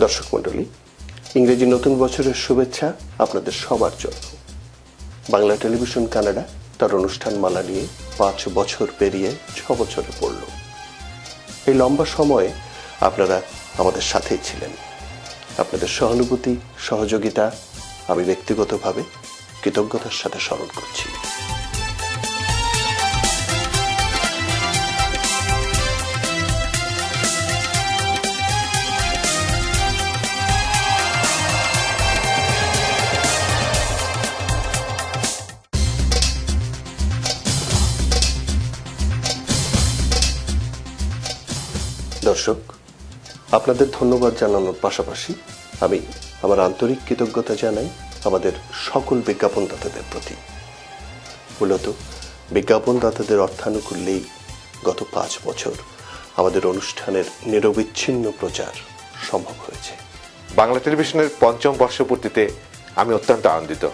দর্শক মণ্ডলী, ইংরেজি নতুন বছরের শুভেচ্ছা আপনাদের সবার জন্য। বাংলা টেলিভিশন কানাডা তার অনুষ্ঠান মালা নিয়ে 5 বছর পেরিয়ে 6 বছরে পড়ল। এই লম্বা সময়ে আপনারা আমাদের সাথেই ছিলেন। আপনাদের সহানুভূতি, সহযোগিতা আমি ব্যক্তিগতভাবে কৃতজ্ঞতার সাথে স্মরণ করছি। দর্শক, আপনাদের ধন্যবাদ জানানোর পাশাপাশি আমি আমার আন্তরিক কৃতজ্ঞতা জানাই আমাদের সকল বিজ্ঞাপনদাতাদের প্রতি। মূলত বিজ্ঞাপনদাতাদের অর্থানুকূল্যেই গত 5 বছর আমাদের অনুষ্ঠানের নিরবিচ্ছিন্ন প্রচার সম্ভব হয়েছে। বাংলা টেলিভিশনের 5ম বর্ষপূর্তিতে আমি অত্যন্ত আনন্দিত।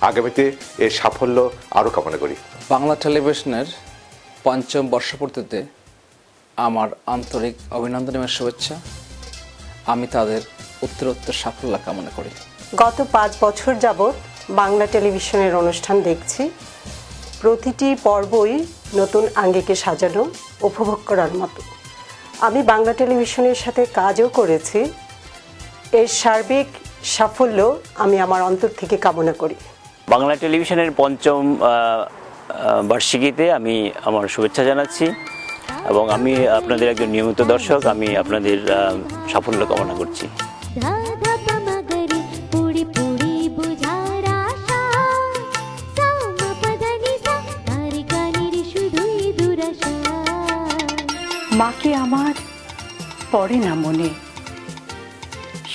আগামীতে এর সাফল্য আরও কামনা করি। বাংলা টেলিভিশনের 5ম বর্ষপূর্তিতে আমার আন্তরিক অভিনন্দন এবং শুভেচ্ছা। আমি তাদের উত্তরোত্তর সাফল্য কামনা করি। গত 5 বছর যাবৎ বাংলা টেলিভিশনের অনুষ্ঠান দেখছি। প্রতিটি পর্বই নতুন আঙ্গিকে সাজানো, উপভোগ করার মতো। আমি বাংলা টেলিভিশনের সাথে কাজও করেছি। এর সার্বিক সাফল্য আমি আমার অন্তর থেকে কামনা করি। বাংলা টেলিভিশনের 5ম বার্ষিকীতে আমি আমার শুভেচ্ছা জানাচ্ছি এবং আমি আপনাদের একজন নিয়মিত দর্শক। আমি আপনাদের সাফল্য কামনা করছি। মাকে আমার পড়ে না মনে,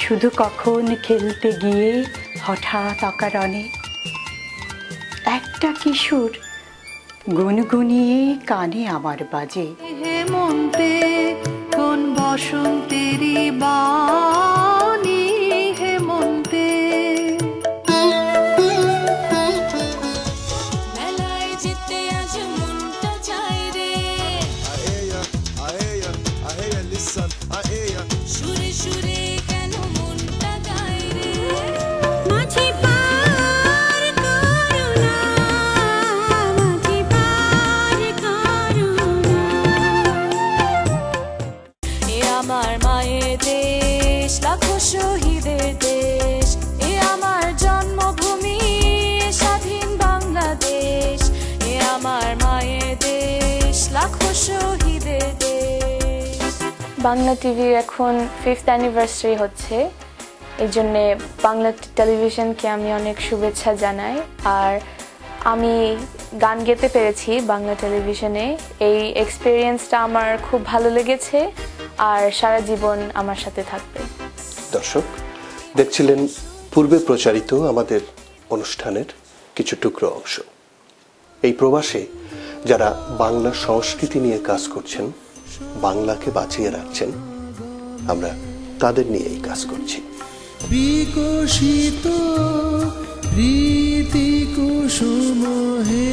শুধু কখন খেলতে গিয়ে হঠাৎ অকারণে একটা কিশোর গুনগুনিয়ে কানে আমার বাজে। হেমন্তে কোন বসন্তেরই বাণী, হেমন্তে মেলায় যেতে আজ মনটা চায় রে, সুরে সুরে কেন মনটা গায় রে, মাঝে পার করুণা, মাঝে পার করুণা। এ আমার মায়ের দেশ, লাখো শহীদের দেশ, এ আমার জন্মভূমি, স্বাধীন বাংলাদেশ। এ আমার মায়ের দেশ, লাখো শহীদের দেশ। বাংলা টিভির এখন 5th অ্যানিভার্সারি হচ্ছে, এই জন্যে বাংলা টেলিভিশনকে আমি অনেক শুভেচ্ছা জানাই। আর আমি গান গেতে পেরেছি বাংলা টেলিভিশনে, এই এক্সপিরিয়েন্সটা আমার খুব ভালো লেগেছে আর সারা জীবন আমার সাথে থাকবে। দর্শক, দেখছিলেন পূর্বে প্রচারিত আমাদের অনুষ্ঠানের কিছু টুকরো অংশ। এই প্রবাসে যারা বাংলা সংস্কৃতি নিয়ে কাজ করছেন, বাংলাকে বাঁচিয়ে রাখছেন, আমরা তাদের নিয়েই কাজ করছি। বিকশিত রীতি কুসুম হে,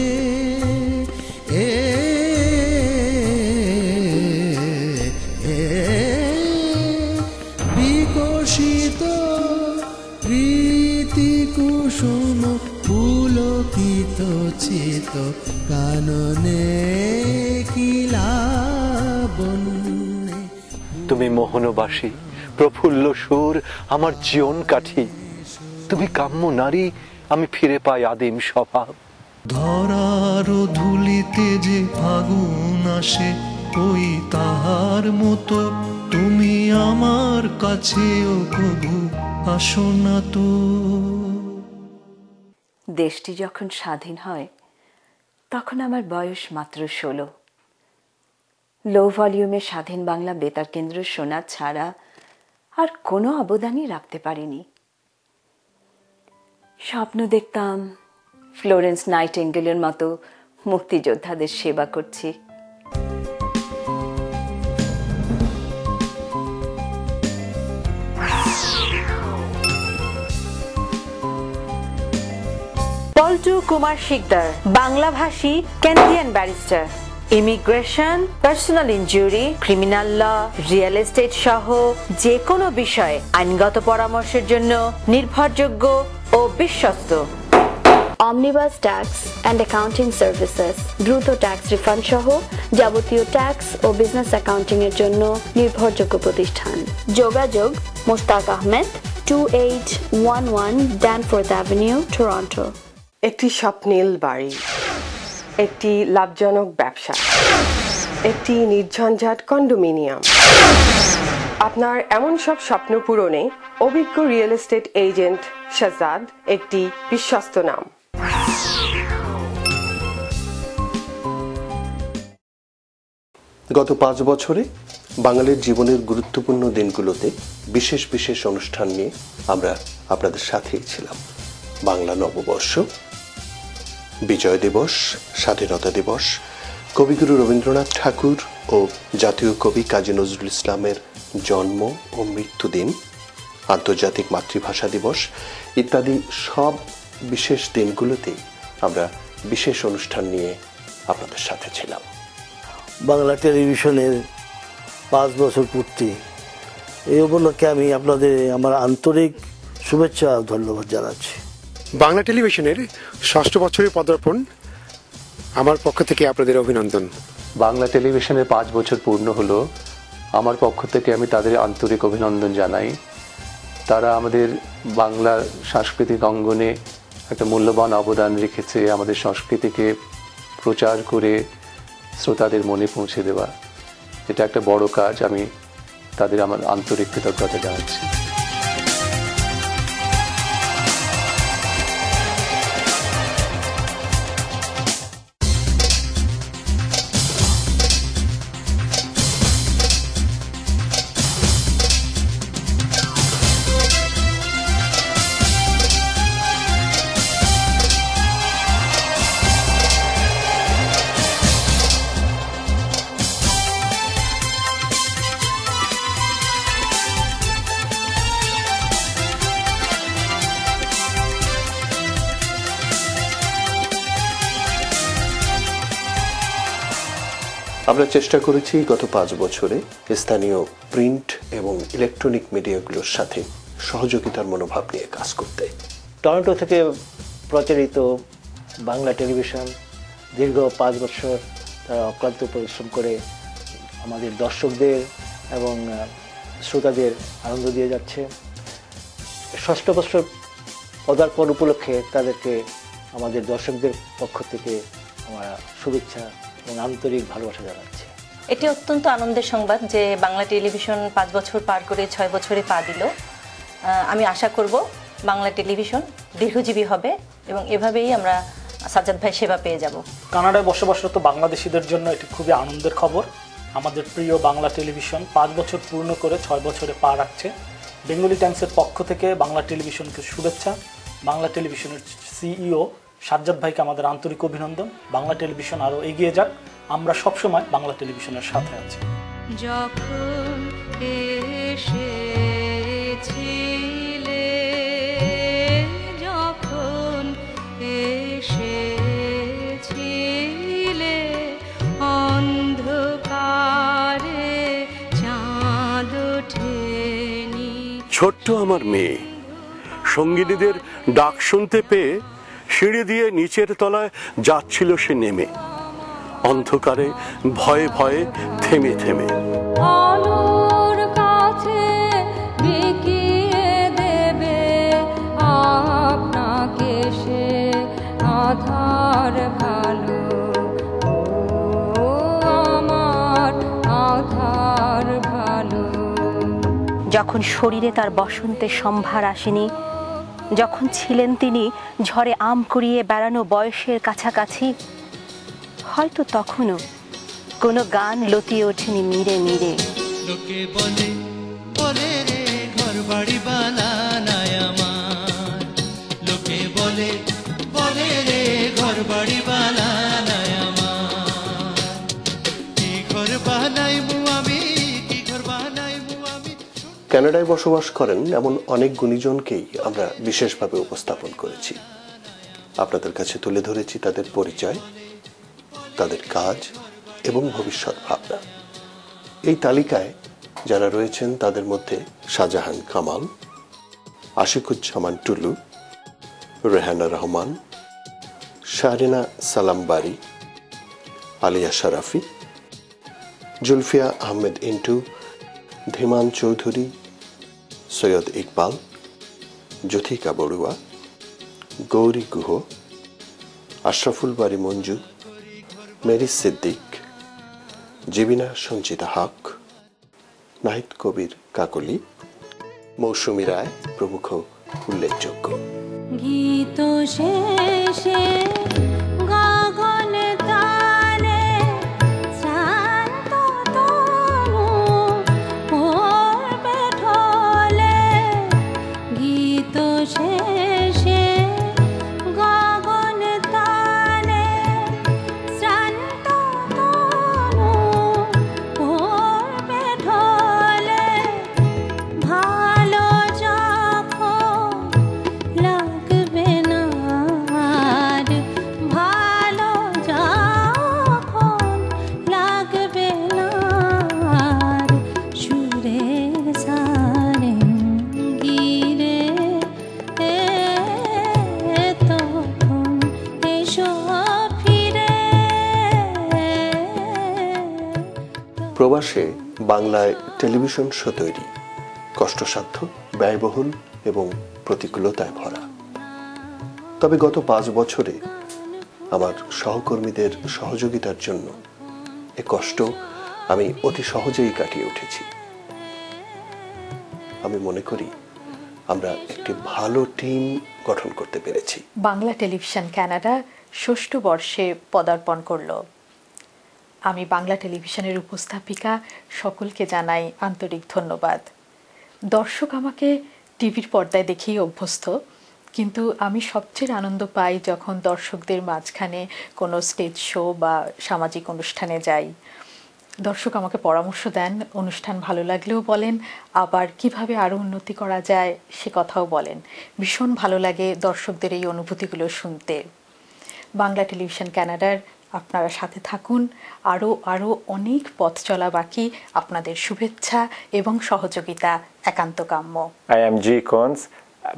বিকশিত রীতি কুসুম পুলকিত চিত কাননে কিলা। তুমি মোহনবাসী, প্রফুল্ল সুর, আমার জীবন কাঠি। তুমি কাম্য নারী, আমি ফিরে পাই আদিম স্বভাব। ধরার ধুলিতে যে ফাগুন আসে, ওই তাহার মতো তুমি আমার কাছেও কবু আসো না তো। দেশটি যখন স্বাধীন হয় তখন আমার বয়স মাত্র 16। লো ভলিউমে স্বাধীন বাংলা বেতার কেন্দ্র শোনা ছাড়া আর কোনো অবদানই রাখতে পারিনি। স্বপ্ন দেখতাম ফ্লোরেন্স নাইটিঙ্গেলের মতো মুক্তিযোদ্ধাদের সেবা করছি। পল্টু কুমার শিকদার, বাংলাভাষী Canadian barrister. Immigration, personal injury, criminal law, real estate সহ যে কোনো বিষয়ে আইনগত পরামর্শের জন্য নির্ভরযোগ্য ও বিশ্বস্ত। Omnibus tax and accounting services, দ্রুত ট্যাক্স রিফান্ড সহ যাবতীয় ট্যাক্স ও বিজনেস অ্যাকাউন্টিং এর জন্য নির্ভরযোগ্য প্রতিষ্ঠান। যোগাযোগ Mushtaq Ahmed, 2811 Danforth avenue, Toronto. একটি স্বপ্নিল বাড়ি, একটি লাভজনক ব্যবসা, একটি নির্ঝঞ্ঝাট কন্ডোমিনিয়াম। আপনার এমন সব স্বপ্ন পূরণে অভিজ্ঞ রিয়েল এস্টেট এজেন্ট শাহজাদ একটি বিশ্বস্ত নাম। গত 5 বছরে বাঙালির জীবনের গুরুত্বপূর্ণ দিনগুলোতে বিশেষ বিশেষ অনুষ্ঠান নিয়ে আমরা আপনাদের সাথেই ছিলাম। বাংলা নববর্ষ, বিজয় দিবস, স্বাধীনতা দিবস, কবিগুরু রবীন্দ্রনাথ ঠাকুর ও জাতীয় কবি কাজী নজরুল ইসলামের জন্ম ও মৃত্যুদিন, আন্তর্জাতিক মাতৃভাষা দিবস ইত্যাদি সব বিশেষ দিনগুলোতেই আমরা বিশেষ অনুষ্ঠান নিয়ে আপনাদের সাথে ছিলাম। বাংলা টেলিভিশনের 5 বছর পূর্তি, এই উপলক্ষে আমি আপনাদের আমার আন্তরিক শুভেচ্ছা ও ধন্যবাদ জানাচ্ছি। বাংলা টেলিভিশনের 6ষ্ঠ বছরের পদার্পণ, আমার পক্ষ থেকে আপনাদের অভিনন্দন। বাংলা টেলিভিশনের 5 বছর পূর্ণ হলো, আমার পক্ষ থেকে আমি তাদের আন্তরিক অভিনন্দন জানাই। তারা আমাদের বাংলা সাংস্কৃতিক অঙ্গনে একটা মূল্যবান অবদান রেখেছে, আমাদের সংস্কৃতিকে প্রচার করে শ্রোতাদের মনে পৌঁছে দেওয়া। এটা একটা বড় কাজ, আমি তাদের আমার আন্তরিক কৃতজ্ঞতা জানাচ্ছি। আমরা চেষ্টা করেছি গত 5 বছরে স্থানীয় প্রিন্ট এবং ইলেকট্রনিক মিডিয়াগুলোর সাথে সহযোগিতার মনোভাব নিয়ে কাজ করতে। টরন্টো থেকে প্রচারিত বাংলা টেলিভিশন দীর্ঘ 5 বছর তারা অক্লান্ত পরিশ্রম করে আমাদের দর্শকদের এবং শ্রোতাদের আনন্দ দিয়ে যাচ্ছে। 6ষ্ঠ বছর পদার্পণ উপলক্ষে তাদেরকে আমাদের দর্শকদের পক্ষ থেকে আমরা শুভেচ্ছা এবং আন্তরিক ভালোবাসা জানাচ্ছি। এটি অত্যন্ত আনন্দের সংবাদ যে বাংলা টেলিভিশন 5 বছর পার করে 6 বছরে পা দিল। আমি আশা করব বাংলা টেলিভিশন দীর্ঘজীবী হবে এবং এভাবেই আমরা সাজ্জাদ ভাই সেবা পেয়ে যাব। কানাডায় বসবাসরত বাংলাদেশিদের জন্য এটি খুবই আনন্দের খবর। আমাদের প্রিয় বাংলা টেলিভিশন 5 বছর পূর্ণ করে 6 বছরে পা রাখছে। বেঙ্গলি টাইমসের পক্ষ থেকে বাংলা টেলিভিশনকে শুভেচ্ছা। বাংলা টেলিভিশনের সিইও সাজ্জাদ ভাইকে আমাদের আন্তরিক অভিনন্দন। বাংলা টেলিভিশন আরও এগিয়ে যাক, আমরা সবসময় বাংলা টেলিভিশনের সাথে আছি। যখন এসেছিলে, যখন এসেছিলে, অন্ধকারে চাঁদ ওঠেনি। ছোট্ট আমার মেয়ে সঙ্গিনীদের ডাক শুনতে পেয়ে সিঁড়ি দিয়ে নিচের তলায় যাচ্ছিল সে নেমে, অন্ধকারে ভয়ে ভয়ে থেমে থেমে। আলোর কাছে বিকিয়ে দেবে আপনাকে সে আধার ভালো, ও আমার আধার ভালো। যখন শরীরে তার বসন্তের সম্ভার আসেনি, যখন ছিলেন তিনি ঝড়ে আম কুড়িয়ে বেড়ানো বয়সের কাছাকাছি, হয়তো তখনও কোনো গান লতিয়ে ওঠেনি মিরে মিরে। লোকে বলে বলে রে ঘর বাড়ি বানানায় আমার, লোকে বলে বলে রে ঘর বাড়ি বানানায় আমার, কি ঘর বানাইমু আমি, কি ঘর বানাইমু আমি। কানাডায় বসবাস করেন এমন অনেক গুণীজনকেই আমরা বিশেষভাবে উপস্থাপন করেছি। আপনাদের কাছে তুলে ধরেছি তাদের পরিচয়, তাদের কাজ, এবং ভবিষ্যৎ ভাবনা। এই তালিকায় যারা রয়েছেন তাদের মধ্যে শাহজাহান কামাল, আশিকুজ্জামান টুলু, রেহানা রহমান, শাহরিনা সালাম বারি, আলিয়া শারাফি, জুলফিয়া আহমেদ ইন্টু, ধীমান চৌধুরী, সৈয়দ ইকবাল, জ্যোথিকা বড়ুয়া, গৌরী গুহ, আশরাফুল বারি মঞ্জু, মেরি সিদ্দিক, জিবিনা সঞ্চিতা হক, নাহিদ কবির কাকলি, মৌসুমী রায় প্রমুখ উল্লেখযোগ্য। গীত শেষে গগন তালে শান্ত তনু পড়বে ঢলে, গীত শেষে গগন তালে শান্ত তনু পড়বে ঢলে, ভালো যখন লাগবে না আর, ভালো যখন লাগবে না আর, সুরের সারে গিরে তখন এসো ফিরে। প্রবাসে বাংলায় টেলিভিশন শো তৈরি কষ্টসাধ্য, ব্যয়বহুল এবং প্রতিকূলতায় ভরা। তবে গত 5 বছরে আমার সহকর্মীদের সহযোগিতার জন্য এ কষ্ট আমি অতি সহজেই কাটিয়ে উঠেছি। আমি মনে করি আমরা একটি ভালো টিম গঠন করতে পেরেছি। বাংলা টেলিভিশন কানাডা ৬ষ্ঠ বর্ষে পদার্পণ করল। আমি বাংলা টেলিভিশনের উপস্থাপিকা সকলকে জানাই আন্তরিক ধন্যবাদ। দর্শক আমাকে টিভির পর্দায় দেখেই অভ্যস্ত, কিন্তু আমি সবচেয়ে আনন্দ পাই যখন দর্শকদের মাঝখানে কোনো স্টেজ শো বা সামাজিক অনুষ্ঠানে যাই। দর্শক আমাকে পরামর্শ দেন, অনুষ্ঠান ভালো লাগলেও বলেন, আবার কিভাবে আরও উন্নতি করা যায় সে কথাও বলেন। ভীষণ ভালো লাগে দর্শকদের এই অনুভূতিগুলো শুনতে। বাংলা টেলিভিশন কানাডার আপনারা সাথে থাকুন, আরও অনেক পথ চলা বাকি। আপনাদের শুভেচ্ছা এবং সহযোগিতা একান্ত কাম্য। I am G. Kons.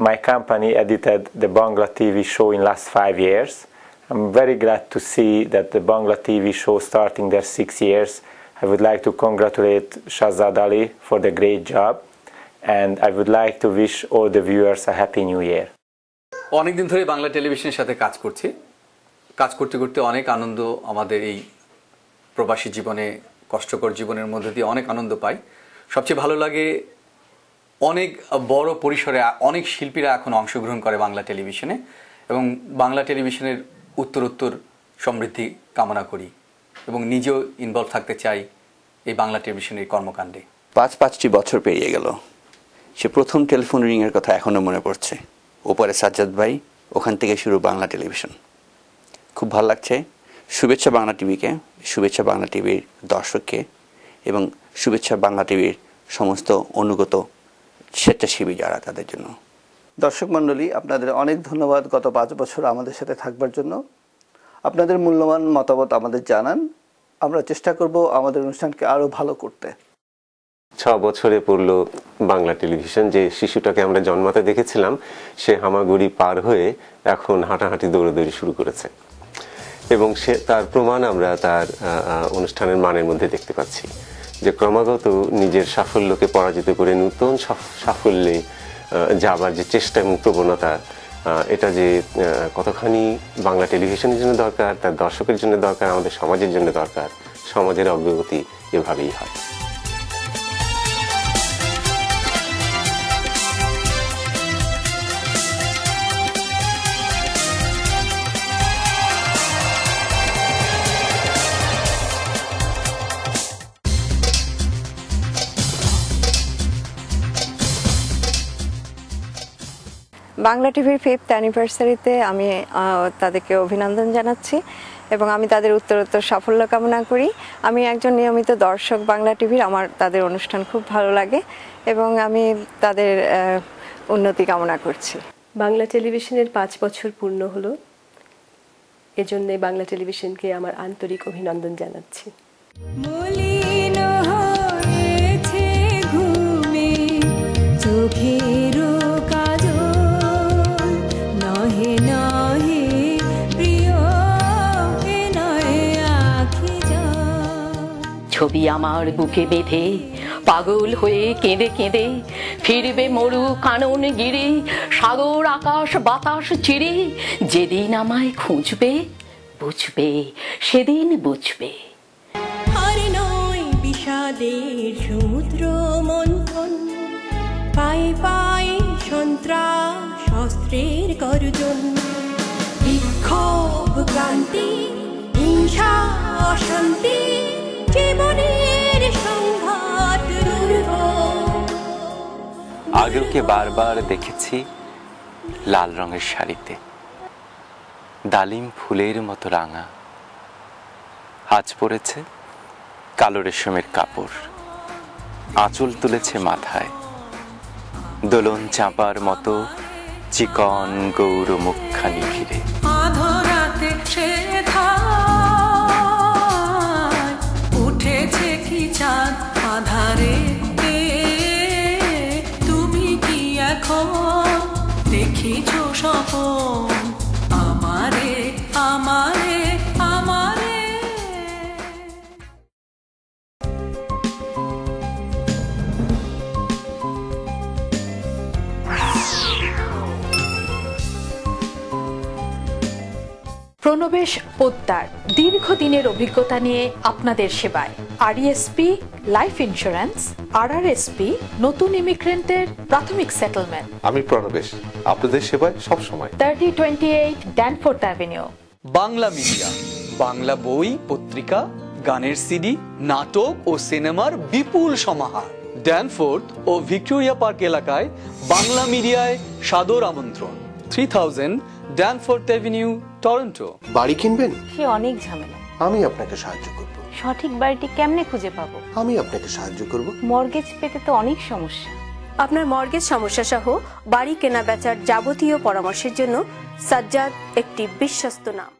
My company edited the Bangla TV show in last 5 years. I'm very glad to see that the Bangla TV show starting their 6 years. I would like to congratulate Shahzad Ali for the great job, and I would like to wish all the viewers a happy new year. অনেকদিন ধরে বাংলা টেলিভিশনের সাথে কাজ করছি। কাজ করতে করতে অনেক আনন্দ, আমাদের এই প্রবাসী জীবনে, কষ্টকর জীবনের মধ্যে দিয়ে অনেক আনন্দ পাই। সবচেয়ে ভালো লাগে অনেক বড় পরিসরে অনেক শিল্পীরা এখন অংশগ্রহণ করে বাংলা টেলিভিশনে, এবং বাংলা টেলিভিশনের উত্তরোত্তর সমৃদ্ধি কামনা করি এবং নিজেও ইনভলভ থাকতে চাই এই বাংলা টেলিভিশনের কর্মকাণ্ডে। 5টি বছর পেরিয়ে গেল। সে প্রথম টেলিফোন রিংয়ের কথা এখনও মনে পড়ছে। ওপারে সাজ্জাদ ভাই, ওখান থেকে শুরু বাংলা টেলিভিশন। খুব ভালো লাগছে। শুভেচ্ছা বাংলা টিভিকে, শুভেচ্ছা বাংলা টিভির দর্শককে, এবং শুভেচ্ছা বাংলা টিভির সমস্ত অনুগত স্বেচ্ছাসেবী যারা, তাদের জন্য। দর্শক মণ্ডলী, আপনাদের অনেক ধন্যবাদ গত 5 বছর আমাদের সাথে থাকবার জন্য। আপনাদের মূল্যবান মতামত আমাদের জানান। আমরা চেষ্টা করব আমাদের অনুষ্ঠানকে আরও ভালো করতে। 6 বছরে পড়ল বাংলা টেলিভিশন। যে শিশুটাকে আমরা জন্মাতে দেখেছিলাম, সে হামাগুড়ি পার হয়ে এখন হাঁটাহাঁটি দৌড়াদৌড়ি শুরু করেছে, এবং সে তার প্রমাণ আমরা তার অনুষ্ঠানের মানের মধ্যে দেখতে পাচ্ছি, যে ক্রমাগত নিজের সাফল্যকে পরাজিত করে নতুন সাফল্যে যাবার যে চেষ্টা এবং প্রবণতা, এটা যে কতখানি বাংলা টেলিভিশনের জন্য দরকার, তার দর্শকের জন্য দরকার, আমাদের সমাজের জন্য দরকার। সমাজের অগ্রগতি এভাবেই হয়। বাংলা টিভির 5th অ্যানিভার্সারিতে আমি তাদেরকে অভিনন্দন জানাচ্ছি এবং আমি তাদের উত্তরোত্তর সাফল্য কামনা করি। আমি একজন নিয়মিত দর্শক বাংলা টিভির, আমার তাদের অনুষ্ঠান খুব ভালো লাগে এবং আমি তাদের উন্নতি কামনা করছি। বাংলা টেলিভিশনের 5 বছর পূর্ণ হলো, এজন্য বাংলা টেলিভিশনকে আমার আন্তরিক অভিনন্দন জানাচ্ছি। মলিন হয়েছে ঘুমে চোখের কাজল নহে নহে প্রিয় হে নহে আখি জল। ছবি আমার বুকে বেঁধে পাগল হয়ে কেঁদে কেঁদে ফিরবে মরু কানন গিরি সাগর আকাশ বাতাস চিরি যেদিন আমায় খুঁজবে বুঝবে সেদিন বুঝবে। আর নয় বিষাদের সমুদ্র মন্থন পায়ে পায়ে সন্ত্রাস অস্ত্রের গর্জন বিক্ষোভ ক্রান্তি হিংসা অশান্তি জীবনের সংঘাত দুর্গ। আগে ওকে বারবার দেখেছি লাল রঙের শাড়িতে ডালিম ফুলের মতো রাঙা, আজ পরেছে কালো রেশমের কাপড়, আঁচল তুলেছে মাথায়, দোলন চাঁপার মতো চিকন গৌর মুখখানি ঘিরে। আধরাতে সে উঠেছে কি চাঁদ আধারে, তুমি কি এখন দেখিছ স্বপন আমারে আমারে আমারে। প্রণবেশ পোদ্দার দীর্ঘদিনের অভিজ্ঞতা নিয়ে আপনাদের সেবায়। আরইএসপি লাইফ ইন্স্যুরেন্স, আরআরএসপি নতুন ইমিগ্রেন্টের প্রাথমিক সেটেলমেন্ট। আমি প্রণবেশ, আপনাদের সেবায় সব সময়। 3028 Danforth avenue. Bangla media, Bangla বই, পত্রিকা, গানের সিডি, নাটক ও সিনেমার বিপুল সমাহার। ড্যানফোর্থ ও ভিক্টোরিয়া পার্ক এলাকায় বাংলা মিডিয়ায় সাদর আমন্ত্রণ। 3000 ড্যানফোর্থ অ্যাভিনিউ, টরন্টো। বাড়ি কিনবেন? সে অনেক ঝামেলা। আমি আপনাকে সাহায্য করব। সঠিক বাড়িটি কেমনে খুঁজে পাবো? আমি আপনাকে সাহায্য করব। মর্গেজ পেতে তো অনেক সমস্যা। আপনার মর্গেজ সমস্যা সহ বাড়ি কেনা বেচার যাবতীয় পরামর্শের জন্য সাজ্জাদ একটি বিশ্বস্ত নাম।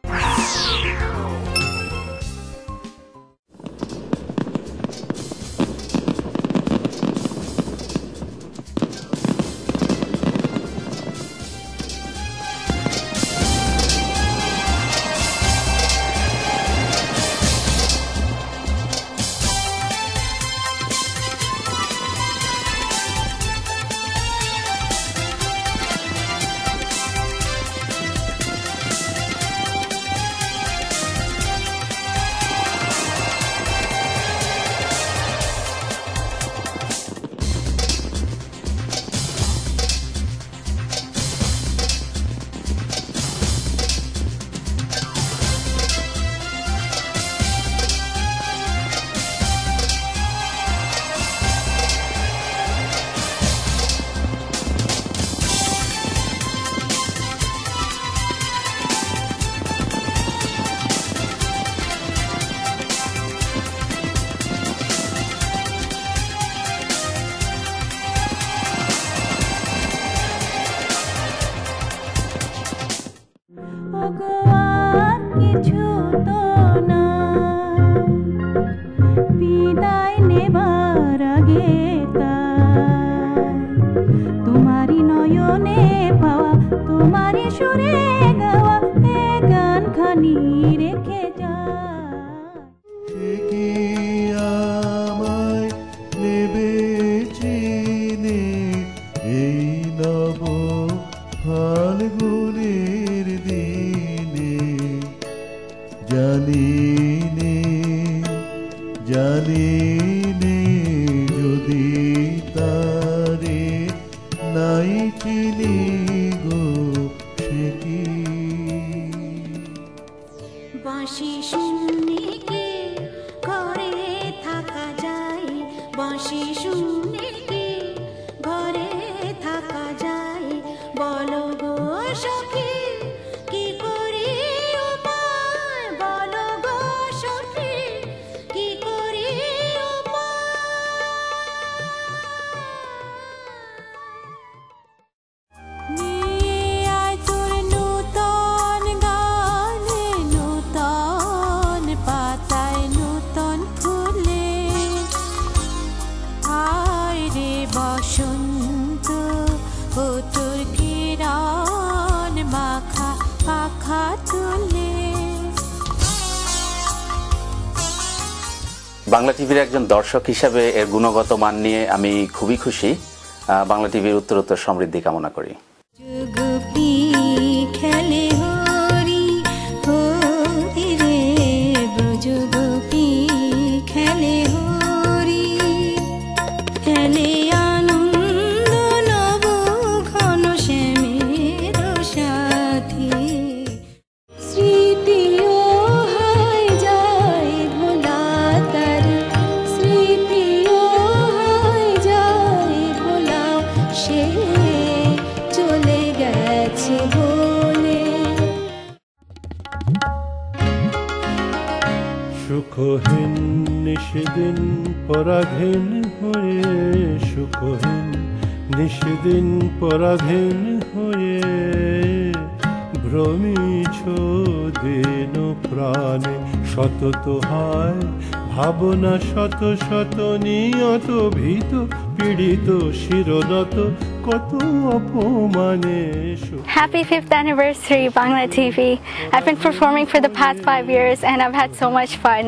নূতন গানে নূতন পাতায় নূতন ফুল। বাংলা টিভির একজন দর্শক হিসাবে এর গুণগত মান নিয়ে আমি খুবই খুশি। বাংলা টিভির উত্তরোত্তর সমৃদ্ধি কামনা করি। গোপী খেলে হরি হরি রে ব্রজ গোপী খেলে হরি খেলে আনন্দ নব ঘন শ্যামের সাথে স্মৃতিও হায় যায় ভোলা তার স্মৃতিও হায় যায় ভোলা সে চলে গেছে বলে সুখহীন নিষদিন পরাধীন হয়ে সুখহীন নিষদিন পরাধীন হয়ে ভ্রমিছ দিন প্রাণে সতত হয় ভাবনা শত শত নিয়ত ভীত পীড়িত শিরনত কত অপমানে। Happy 5th anniversary, Bangla TV. I've been performing for the past 5 years and I've had so much fun.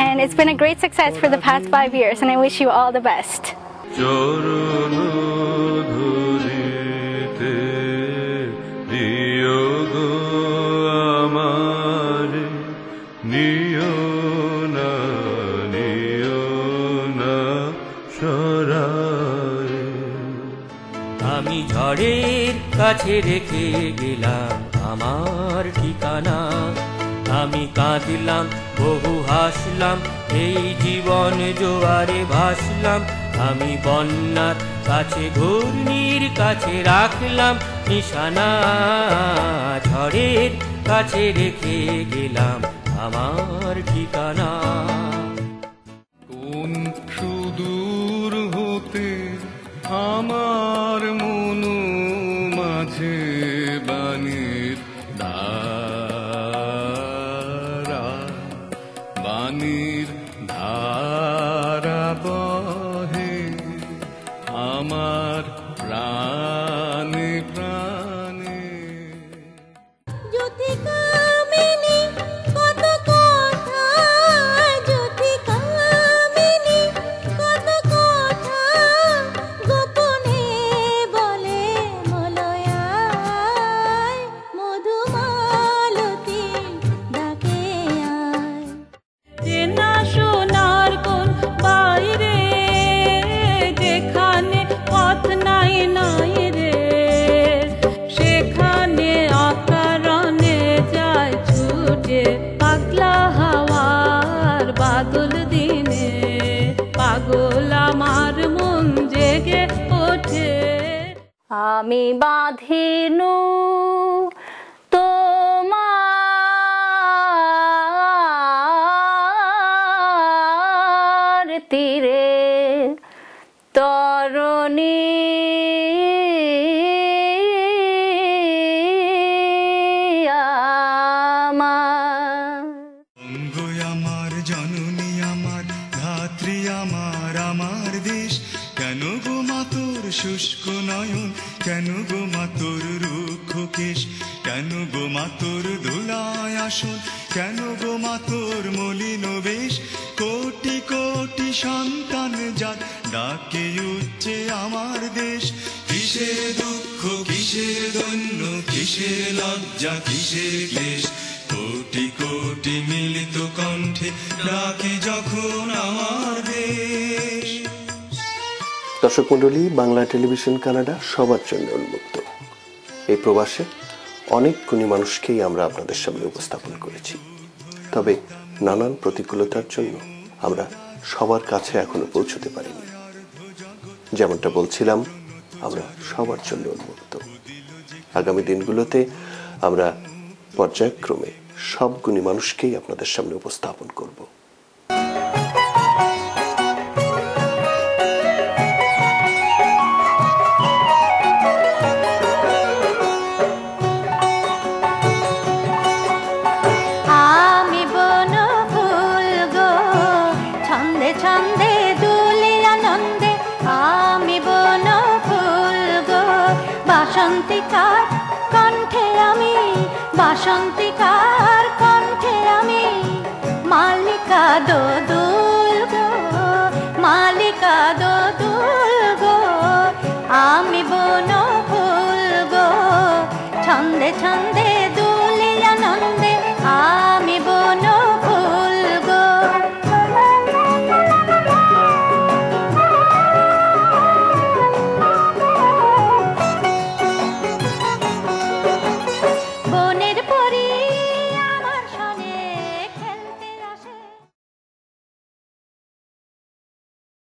And it's been a great success for the past 5 years and I wish you all the best. চরণ ধরিতে দিও গো আমারে নিও না সরায়। আমি ঝড়ের কাছে রেখে গেলাম আমার ঠিকানা, আমি কাঁদলাম বহু হাসলাম এই জীবন জোয়ারে ভাসলাম, আমি বন্যার কাছে ঘূর্ণির কাছে রাখলাম নিশানা, ঝড়ের কাছে রেখে গেলাম আমার ঠিকানা। কোন সুদূর হতে আমার মন মাঝে বাণীর ধারা, বাণীর ধারা বহে আমার প্রাণে প্রাণে। জ্যোতি কামিনী কত কথা, জ্যোতি কামিনী কত কথা গোপনে বলে মলয়ায়, মধুমালতী ডাকে আয়। চেনা সোনার কোন বাইরে যেখানে পথ নাই নাই রে, সেখানে অকারণে যায় ছুটে পাগলা হাওয়ার বাদল দিনে, পাগল আমার মন জেগে ওঠে। আমি বাঁধিনু তোমার তীরে তরণী, আমার জননী আমার ধাত্রী আমার আমার দেশ, কেন গো মা তোর শুষ্ক নয়ন, কেন গো মা তোর রুক্ষ কেশ, কেন গো মা তোর ধুলায় আসন, কেন গো মা তোর মলিন বেশ, কোটি কোটি সন্তান যার ডাকে উঠছে আমার দেশ, কিসের দুঃখ কিসের দৈন্য কিসের লজ্জা কিসের ক্লেশ, কোটি কোটি মিলিত কণ্ঠে ডাকে যখন আমার দেশ। দর্শক মণ্ডলী, বাংলা টেলিভিশন কানাডা সবার জন্য উন্মুক্ত। এই প্রবাসে অনেক গুণী মানুষকেই আমরা আপনাদের সামনে উপস্থাপন করেছি, তবে নানান প্রতিকূলতার জন্য আমরা সবার কাছে এখনো পৌঁছতে পারিনি। যেমনটা বলছিলাম, আমরা সবার জন্য উন্মুক্ত। আগামী দিনগুলোতে আমরা পর্যায়ক্রমে সব গুণী মানুষকেই আপনাদের সামনে উপস্থাপন করব। আমি বন ফুল গো ছন্দে ছন্দে দুলি আনন্দে, আমি বন ফুল গো বাসন্তিকার কণ্ঠে আমি, বাসন্তিকার কণ্ঠে আমি মালিকা দোদুল গো। ছন্দে